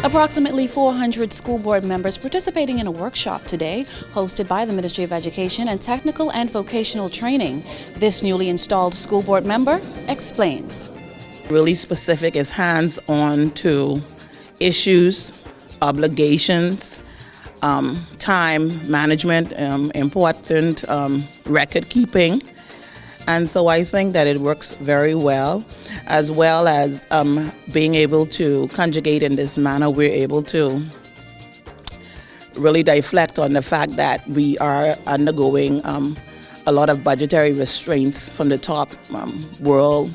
Approximately 400 school board members participating in a workshop today, hosted by the Ministry of Education and Technical and Vocational Training. This newly installed school board member explains. Really specific is hands-on to issues, obligations, time management, important record keeping. And so I think that it works very well as being able to conjugate in this manner. We're able to really deflect on the fact that we are undergoing a lot of budgetary restraints from the top world,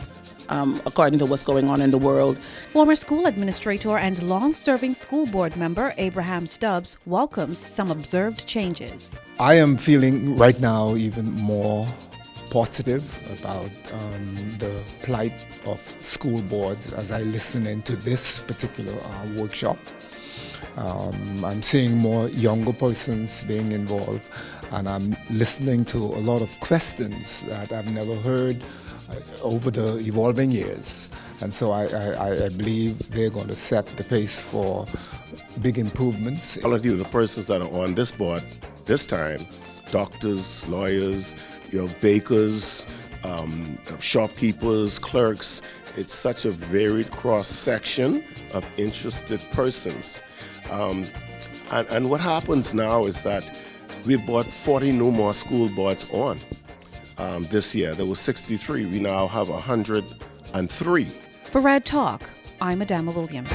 according to what's going on in the world. Former school administrator and long-serving school board member Abraham Stubbs welcomes some observed changes. I am feeling right now even more positive about the plight of school boards as I listen into this particular workshop. I'm seeing more younger persons being involved, and I'm listening to a lot of questions that I've never heard over the evolving years. And so I believe they're going to set the pace for big improvements. All of the persons that are on this board this time, doctors, lawyers, bakers, shopkeepers, clerks. It's such a varied cross-section of interested persons. And what happens now is that we brought 40 no more school boards on this year. There were 63. We now have 103. For Red Talk, I'm Adama Williams.